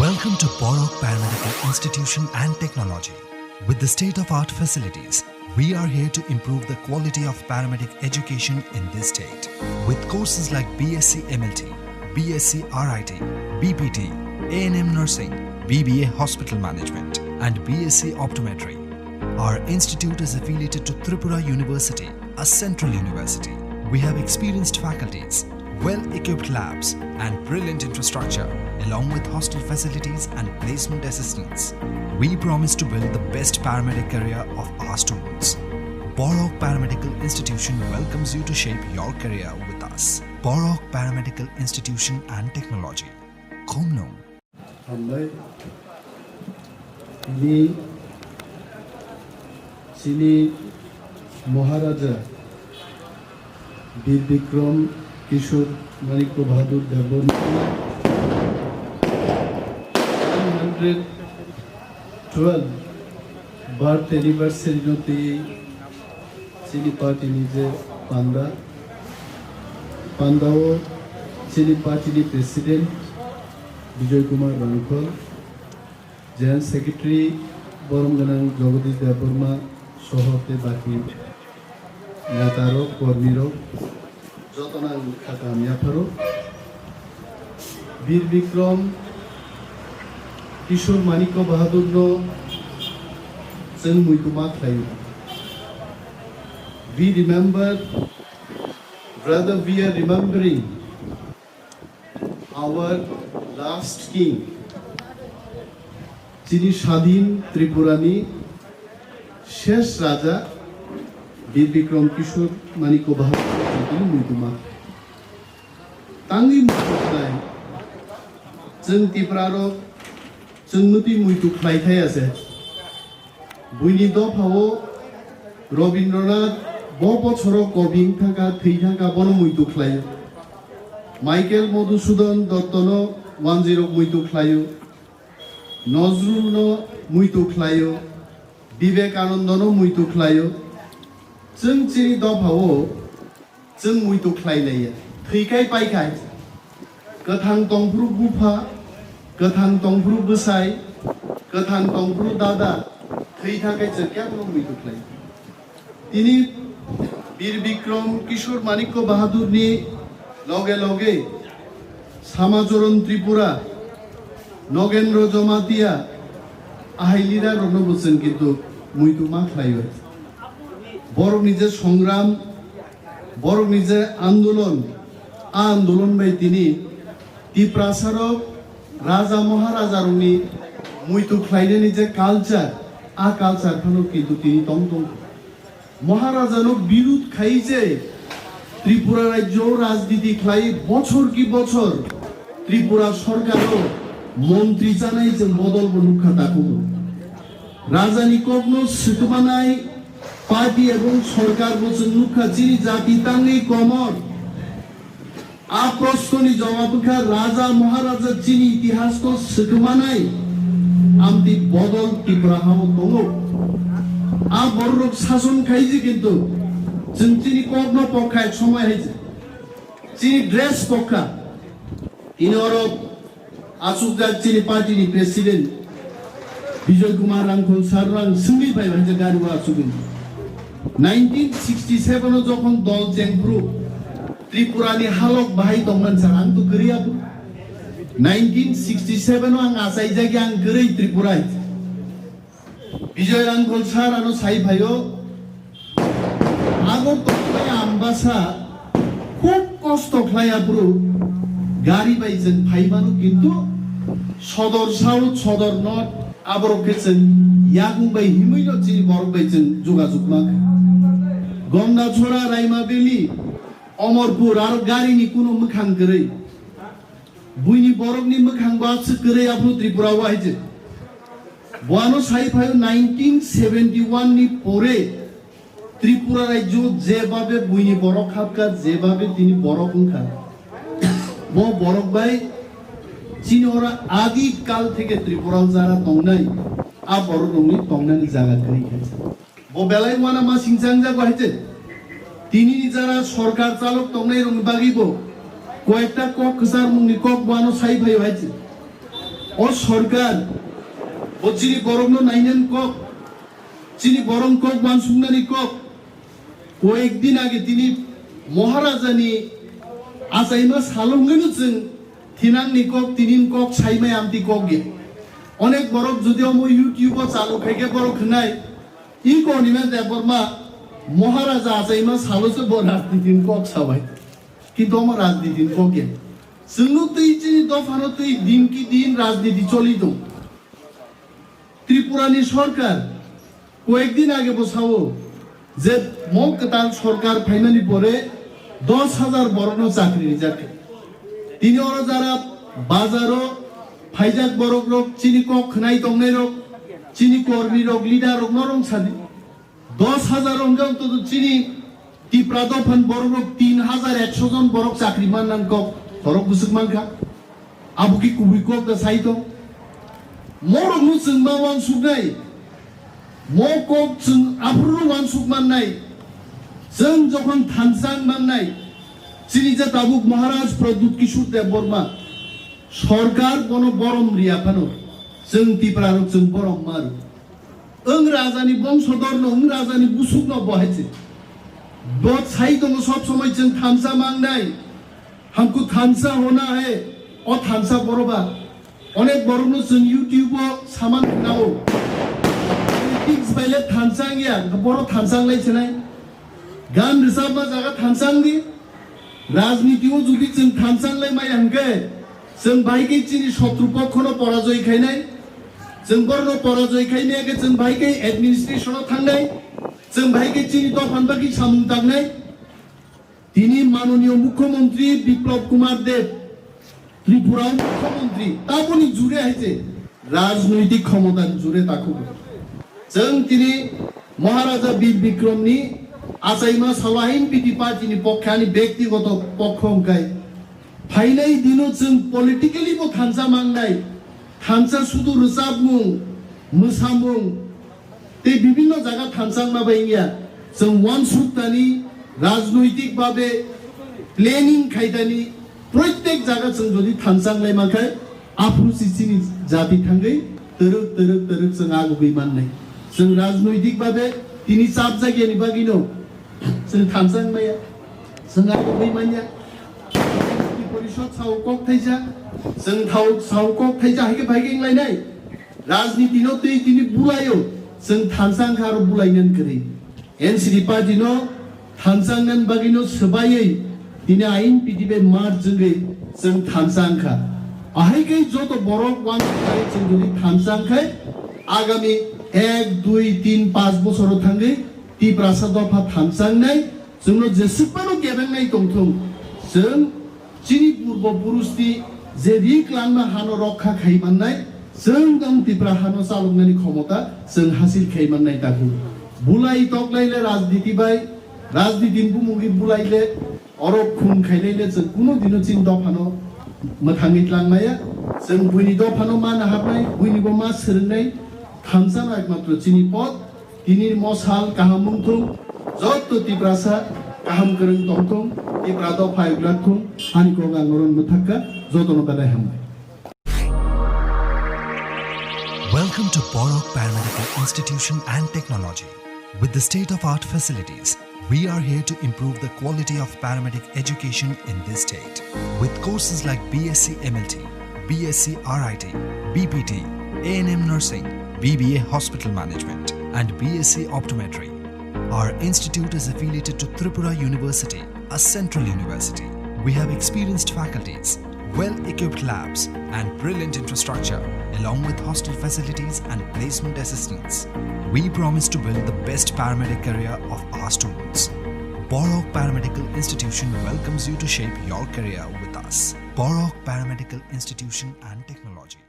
Welcome to Borok Paramedical Institution and Technology. With the state-of-art facilities, we are here to improve the quality of paramedic education in this state. With courses like BSc MLT, BSc RIT, BPT, A&M Nursing, BBA Hospital Management, and BSc Optometry. Our institute is affiliated to Tripura University, a central university. We have experienced faculties, well-equipped labs, and brilliant infrastructure, along with hostel facilities and placement assistance. We promise to build the best paramedic career of our students. Borok Paramedical Institution welcomes you to shape your career with us. Borok Paramedical Institution and Technology. Khomnong. Chini Maharaja Bir Bikram Kishore Manikko Bahadur Devon 112 birth anniversary note Chini party nije Pandao Chini party president Bijoy Kumar Rankol General Secretary Boromganang Jagadish Devarma Sohote Baki Nataro Kormiro Jotana Khatam Yaparo Bir Bikram Kishore Manikko Bahadur no Sen Muikuma Klayu. We remember, brother, we are remembering our last king, Chini Shadhin Tripurani, Shesh Raja, Bir Bikram Kishore Manikko Bahadur Muikuma. Tangi Muikuma, Jeng Tipraro, Jengmuti Muituk Laithayase, Buini Dopao, Robindranath, Bobo Choro Kobing Taka, Thitaka Bono Muituk Layo, Michael Modhusudan Dottono, 10 Muituk Layo, Nozrul no Muituk Layo, Vivekananda no Muituk Layo, Jeng Chini Dopao, Jeng Muituk Lailaya, Thikai Paikai, Gathang Tongpru Gupa, Gathang Tongpru Besai, Gathang Tongpru Dada, Thitakai Jerkap no Muituk Layo. Tini Bir Bikram Kishore Manikko Bahadur ni loge loge Samajoron Tripura Nogendro Jomatia Ahailira Ronobusen kintu muitu ma khlayo Borok nije সংগ্রাম Borok nije আন্দোলন bai tini Tiprasarok Raja Maharajaroni muitu khlaine nije culture culture khano kintu tini tong মহারাজানো বিরোধ খাইছে ত্রিপুরা রাজ্য রাজনীতি খাই বছর কি বছর ত্রিপুরা সরকারও মন্ত্রী জানাই যে বদল বনুখা তাকু রাজধানী কগ্ন সিটমানাই পার্টি এবং সরকার বছর নুখা চিনি জাতি তাঙ্গি কমর প্রশ্ননি জবাবখা রাজা মহারাজা চিনি ইতিহাস তো সিটমানাই আমতি বদল ত্রিপুরা হাও দङ বড় শাসন খাইছে কিন্তু চিনি কগ্ন পক্ষায় সময় হয়েছে চিনি ড্রেস পক্ষা ইনি অরব আসুকদার চিনি পার্টিনি প্রেসিডেন্ট বিজয় কুমার রাঙ্কল সাররাং সিঙ্গি ভাই ভাইজে গাড়ুয়া আসুকিন 1967 যখন দল জেংব্রু ত্রিপুরানি হালক বাহাই দংমান সার আং তো গরিয়াবু 1967 আং আসাই জায়গা আং গরই ত্রিপুরায় Bijoy Rankol sar ano sai bhayo agor tokai ambasa khub kosto khlaya bro gari baijen bhaibanu kintu sodor south sodor north aborok kechen yagung bai himino chini borok baijen jogajog ma Gomda Chora Raima Beli Omorpur ar gari ni kuno mukhang gerei buini borok ni mukhang ba chgerei apru Tripura waije Boano Saipayo 1971 ni pore Tripura রাজ্য যেভাবে বুইনি বড় খাপকা যেভাবে তিনি বড় খুনখা মো বড়ক ভাই চিনি ওরা আদি কাল থেকে ত্রিপুরা যারা তংনাই বড় দংনি তংনানি জায়গা কই খাইছে বো বেলাই ওয়ানা মা সিংচাং যা কইছে তিনি যারা সরকার চালক তংনাই রং বাগিব কয়েকটা কক খসার মুনি কক বানো সাইফাই হইছে ও সরকার ও চিনি বরং নাইনেন কক চিনি বরং কক মানসুংনানি কক কয়েকদিন আগে তিনি মহারাজানি আসাইমা সালঙ্গেন जों থিনাংনি কক তিনিন কক সাইমাই আমতি কক গে অনেক বরক যদিও মই ইউটিউবও চালু খাইকে বরক নাই ই কনিমা দেবরমা মহারাজা আসাইমা সালসে ব রাজনীতিন কক সাবাই কিন্তু আমার রাজনীতিন ককে जोंनो तै चिनि दफानो तै दिन की दिन राजनीति चली दं त्रिपुरानि सरकार কয়েকদিন আগে বসাও যে মকতাল সরকার ফাইনালি পরে 10,000 বড়নো চাকরি যাকে তিনি ওরা যারা বাজারও ফাইজাক বড়ক রক চিনি কক খনাই দংনাই রক চিনি কর্মী রক লিডার রক নরং সাদি 10,000 অঙ্গাম তো চিনি টিপ্রা দফান বড়ক রক 3,100 জন বড়ক চাকরি মাননান কক বড়ক বুসুক মানকা আবুকি কুবি কক দা সাইতো মরক মুসুং মাওয়ান সুগাই মকক जों আবরু ওয়ানসুক মাননাই जों যখন থানসাং মাননাই চিনি যে তাবুক মহারাজ প্রদ্যুৎ কিশোর দেব বর্মা সরকার কোন বরম রিয়াফানো जों টিপ্রারক जों বরম মারু ওং রাজানি বংশধর ওং রাজানি বুসুক ন বহাইছে বত সাই দङ সব সময় जों থানসা মাংনাই हमको থানসা होना है ও থানসা বড়বা অনেক বড়নো जों ইউটিউবও সামান নাও বাইলে থানসাং ইয়া বড় থানসাং লাইছেনাই গান রিসাব মা জায়গা থানসাং দি রাজনীতিও যদি जों থানসাং লাই মাই হামকে जों ভাইকে চিনি শত্রুপক্ষনো পরাজয় খাইনাই जों বড়নো পরাজয় খাইনে আগে जों ভাইকে অ্যাডমিনিস্ট্রেশনও থাংনাই जों ভাইকে চিনি দফান বাকি সামুং তাংনাই তিনি মাননীয় মুখ্যমন্ত্রী বিপ্লব কুমার দেব ত্রিপুরার মুখ্যমন্ত্রী তাবনি জুড়ে আইছে রাজনৈতিক ক্ষমতা জুড়ে তাকু जों তিনি মহারাজা বীর বিক্রমনি আসাইমা সালাহিন পিটি পার্টিনি পক্ষানি ব্যক্তিগত পক্ষ অঙ্কাই ফাইনাই দিনো जों পলিটিক্যালি বো থানসা মাংনাই থানসা শুধু রসাবমুং মোসামুং তে বিভিন্ন জায়গা থানসাং মাবাইয়া जों ওয়ান সুক্তানি রাজনৈতিক ভাবে প্ল্যানিং খাইদানি প্রত্যেক জায়গা जों যদি থানসাং লাই মাখাই আফরু সিসিনি জাতি থাঙ্গै তরক তরক তরক जों আগবই মাননাই जों राजनैतिक भावे তিনি চাপ জাগিয়ানি বাগিনো जों থানসাং মাইয়া जों আগবই মানিয়া পরিষদ সাউ কক থাইজা जों থাউ সাউ কক থাইজা হাইকে ভাইগিং লাইনাই রাজনীতিনো তৈ তিনি বুলাयो जों থানসাং খার বুলাইনেন করি এনসিডি পার্টিনো থানসাং নান বাগিনো সবাইयै তিনি আইন পিটিবে মার জঙ্গে जों থানসাং খা আহাইকে যত বড় ওয়ান খাই जों যদি থানসাং খাই আগামী 1, 2, 3, 5 বছর থাঙ্গে টিপ্রাসা দফা থানসাংনাই जोंनो जेसेबानो गेबेंनाय दंथों जों चिनि पूर्व पुरुषनि जे रिक्लामना हानो रक्षा खाइमाननाय जों दं टिप्रा हानो चालुंनायनि क्षमता जों हासिल खाइमाननाय दागु बुलाइ तकलाइले राजनीति बाय राजनीतिन बुमुगि बुलाइले अरब खुन खाइलाइले जों कुनो दिनो चिन दफानो मोथाङै लांनाया जों बुइनि दफानो मान हाबनाय बुइनिबो मा सोरनाय থানসাং একমাত্র চিনি পদ তিনি মশাল কাহামুংথুং যত টিপ্রাসা কাহাম করং তংথং টিপ্রা দফা ইগলাথুং হানিকো গাঙ্গরন মথাক্কা যতন Kadai হামবাই Welcome to Borok Paramedical Institution and Technology. With the state-of-art facilities, we are here to improve the quality of paramedic education in this state. With courses like BSc MLT, BSc RIT, BPT, A&M Nursing, BBA Hospital Management and BSc Optometry. Our institute is affiliated to Tripura University, a central university. We have experienced faculties, well-equipped labs and brilliant infrastructure along with hostel facilities and placement assistance. We promise to build the best paramedic career of our students. Borok Paramedical Institution welcomes you to shape your career with us. Borok Paramedical Institution and Technology.